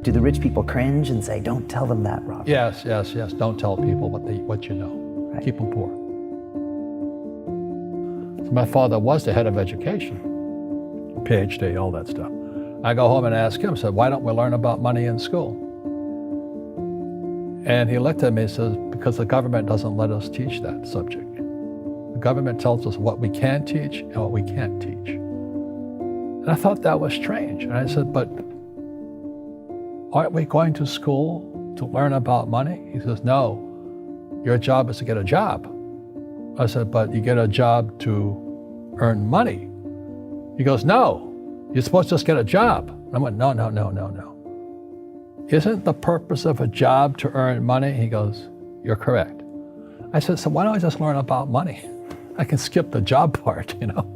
Do the rich people cringe and say, don't tell them that, Robert? Yes. Don't tell people what you know. Right. Keep them poor. So my father was the head of education, PhD, all that stuff. I go home and ask him, said, why don't we learn about money in school? And he looked at me and says, because the government doesn't let us teach that subject. The government tells us what we can teach and what we can't teach. And I thought that was strange. And I said, but aren't we going to school to learn about money? He says, no, your job is to get a job. I said, but you get a job to earn money. He goes, no, you're supposed to just get a job. And I went, no. Isn't the purpose of a job to earn money? He goes, you're correct. I said, so why don't I just learn about money? I can skip the job part, you know?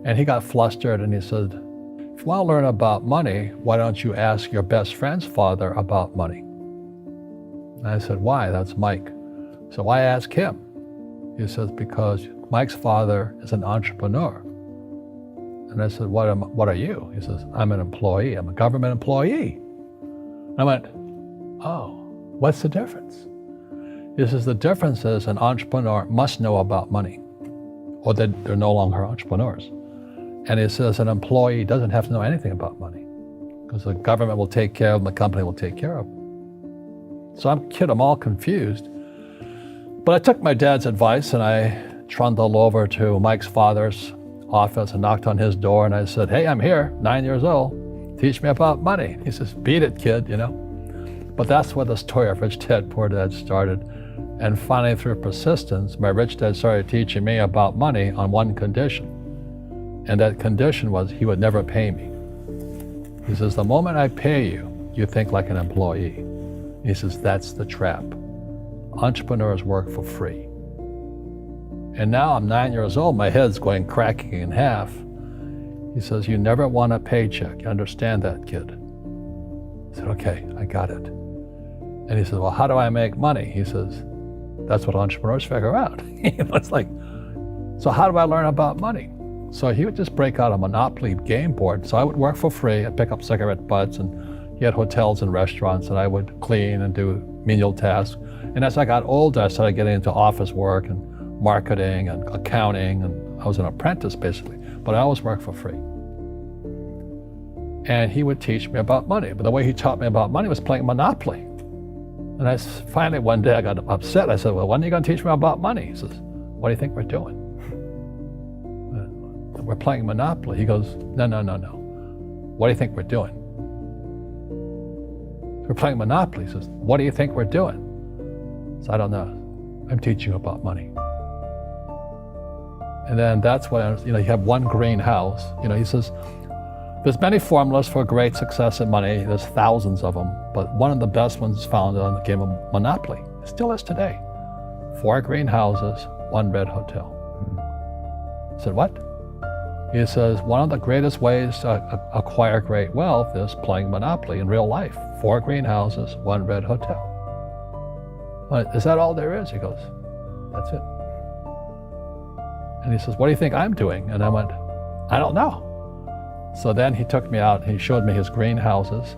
And he got flustered and he said, if you want to learn about money, why don't you ask your best friend's father about money? And I said, why? That's Mike. So why ask him? He says, because Mike's father is an entrepreneur. And I said, what are you? He says, I'm an employee. I'm a government employee. I went, oh, what's the difference? He says, the difference is an entrepreneur must know about money, or they're no longer entrepreneurs. And he says an employee doesn't have to know anything about money, because the government will take care of them, the company will take care of them. So I'm all confused. But I took my dad's advice and I trundled over to Mike's father's office and knocked on his door and I said, hey, I'm here, 9 years old. Teach me about money. He says, beat it, kid, you know. But that's where the story of Rich Dad, Poor Dad started. And finally, through persistence, my rich dad started teaching me about money on one condition. And that condition was he would never pay me. He says, the moment I pay you, you think like an employee. He says, that's the trap. Entrepreneurs work for free. And now I'm 9 years old, my head's cracking in half. He says, you never want a paycheck. You understand that, kid? I said, okay, I got it. And he says, well, how do I make money? He says, that's what entrepreneurs figure out. It's like, so how do I learn about money? So he would just break out a Monopoly game board. So I would work for free. I'd pick up cigarette butts, and he had hotels and restaurants, and I would clean and do menial tasks. And as I got older, I started getting into office work and marketing and accounting, and I was an apprentice basically, but I always worked for free. And he would teach me about money, but the way he taught me about money was playing Monopoly. And I finally one day I got upset. I said, well, when are you going to teach me about money? He says, what do you think we're doing? We're playing Monopoly. He goes, no. What do you think we're doing? We're playing Monopoly. He says, what do you think we're doing? So I don't know. I'm teaching you about money. And then that's when, you have one greenhouse. He says, there's many formulas for great success in money. There's thousands of them, but one of the best ones is found on the game of Monopoly. It still is today. 4 greenhouses, 1 red hotel. I said, what? He says, one of the greatest ways to acquire great wealth is playing Monopoly in real life. 4 greenhouses, 1 red hotel. Is that all there is? He goes, that's it. And he says, what do you think I'm doing? And I went, I don't know. So then he took me out and he showed me his greenhouses.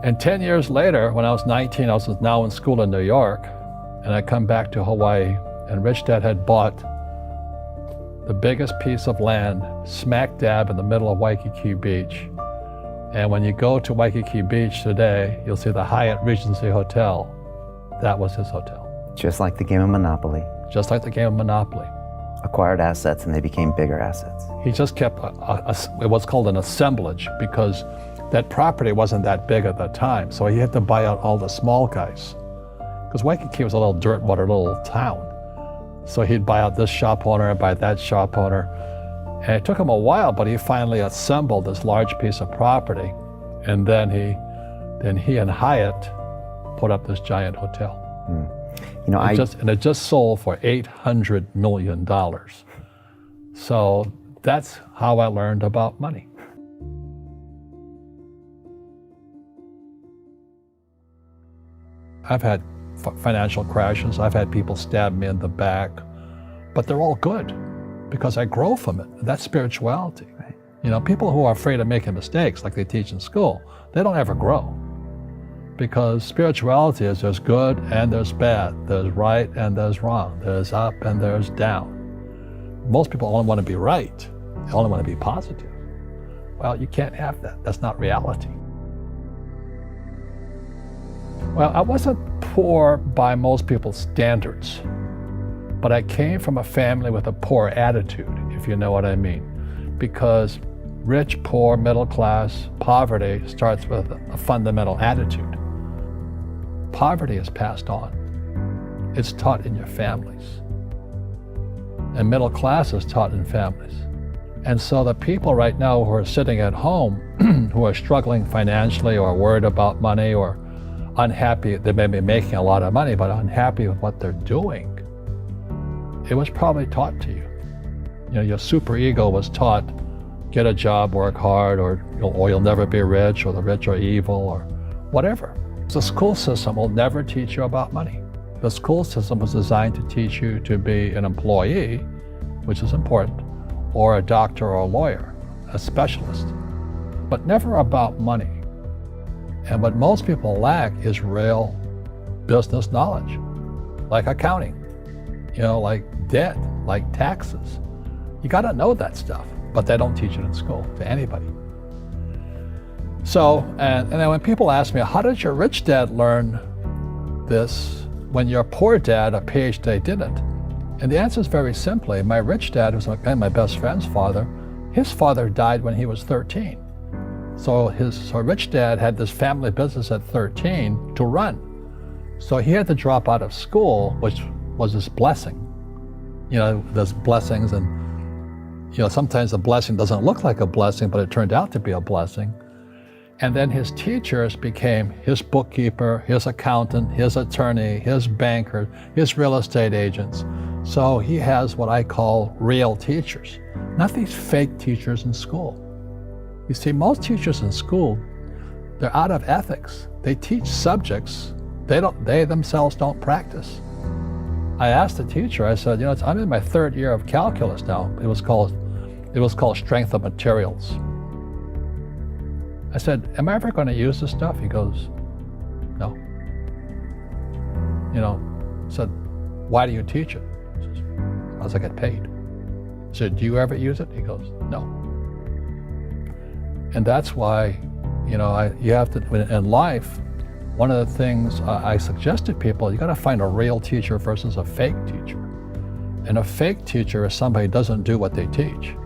And 10 years later, when I was 19, I was now in school in New York, and I come back to Hawaii, and Rich Dad had bought the biggest piece of land smack dab in the middle of Waikiki Beach. And when you go to Waikiki Beach today, you'll see the Hyatt Regency Hotel. That was his hotel. Just like the game of Monopoly. Just like the game of Monopoly. Acquired assets and they became bigger assets. He just kept what's called an assemblage, because that property wasn't that big at the time. So he had to buy out all the small guys. Because Waikiki was a little dirt water little town. So he'd buy out this shop owner and buy that shop owner. And it took him a while, but he finally assembled this large piece of property. And then he and Hyatt put up this giant hotel. It just sold for $800 million. So that's how I learned about money. I've had financial crashes. I've had people stab me in the back, but they're all good because I grow from it. That's spirituality. Right. People who are afraid of making mistakes, like they teach in school, they don't ever grow. Because spirituality is there's good and there's bad, there's right and there's wrong, there's up and there's down. Most people only want to be right. They only want to be positive. Well, you can't have that. That's not reality. Well, I wasn't poor by most people's standards, but I came from a family with a poor attitude, if you know what I mean. Because rich, poor, middle class, poverty starts with a fundamental attitude. Poverty is passed on. It's taught in your families. And middle class is taught in families. And so the people right now who are sitting at home, who are struggling financially or worried about money or unhappy, they may be making a lot of money, but unhappy with what they're doing, it was probably taught to you. Your superego was taught, get a job, work hard, or you'll never be rich, or the rich are evil, or whatever. The school system will never teach you about money. The school system was designed to teach you to be an employee, which is important, or a doctor or a lawyer, a specialist, but never about money. And what most people lack is real business knowledge, like accounting, like debt, like taxes. You got to know that stuff, but they don't teach it in school to anybody. So, and then when people ask me, how did your rich dad learn this when your poor dad, a PhD, didn't? And the answer is very simply, my rich dad, who's my best friend's father, his father died when he was 13. So his rich dad had this family business at 13 to run. So he had to drop out of school, which was his blessing. There's blessings, and sometimes the blessing doesn't look like a blessing, but it turned out to be a blessing. And then his teachers became his bookkeeper, his accountant, his attorney, his banker, his real estate agents. So he has what I call real teachers, not these fake teachers in school. You see, most teachers in school, they're out of ethics. They teach subjects they themselves don't practice. I asked the teacher, I said, I'm in my third year of calculus now. It was called strength of materials. I said, am I ever going to use this stuff? He goes, no. I said, why do you teach it? He says, because I get paid. I said, do you ever use it? He goes, no. And that's why, you have to, in life, one of the things I suggest to people, you got to find a real teacher versus a fake teacher. And a fake teacher is somebody who doesn't do what they teach.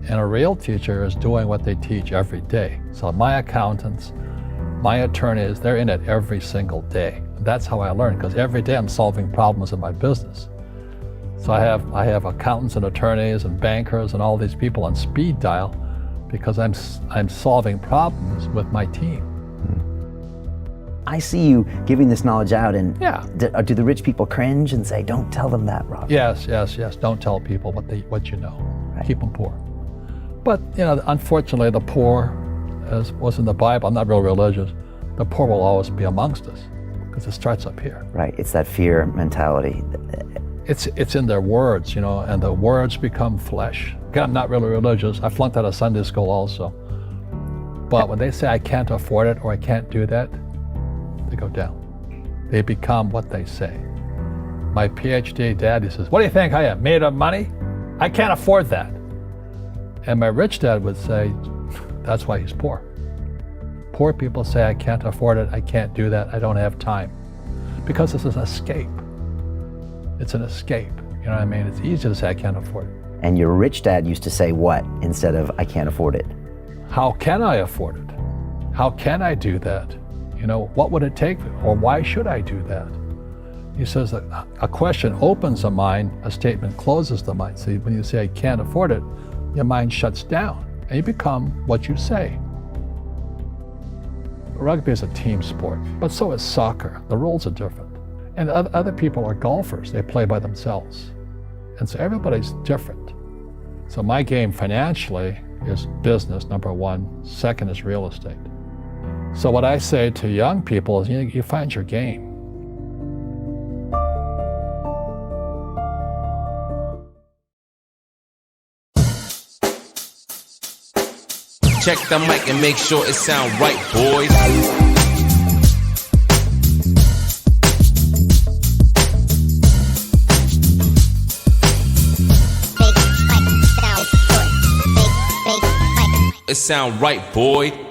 And a real teacher is doing what they teach every day. So my accountants, my attorneys, they're in it every single day. That's how I learn, because every day I'm solving problems in my business. So I have accountants and attorneys and bankers and all these people on speed dial because I'm solving problems with my team. I see you giving this knowledge out, and yeah. Do the rich people cringe and say, don't tell them that, Rob? Yes. Don't tell people what you know. Right. Keep them poor. But, unfortunately, the poor, as was in the Bible, I'm not real religious, the poor will always be amongst us because it starts up here. Right, it's that fear mentality. It's in their words, and the words become flesh. Again, I'm not really religious. I flunked out of Sunday school also. But when they say I can't afford it or I can't do that, they go down. They become what they say. My PhD dad, he says, what do you think I am, made of money? I can't afford that. And my rich dad would say, that's why he's poor. Poor people say, I can't afford it, I can't do that, I don't have time. Because this is an escape. It's an escape, you know what I mean? It's easy to say, I can't afford it. And your rich dad used to say what instead of, I can't afford it? How can I afford it? How can I do that? What would it take, or why should I do that? He says that a question opens the mind, a statement closes the mind. See, when you say, I can't afford it, your mind shuts down, and you become what you say. Rugby is a team sport, but so is soccer. The rules are different. And other people are golfers. They play by themselves. And so everybody's different. So my game financially is business, number one. Second is real estate. So what I say to young people is, you find your game. Check the mic and make sure it sound right, boys. It sound right, boy.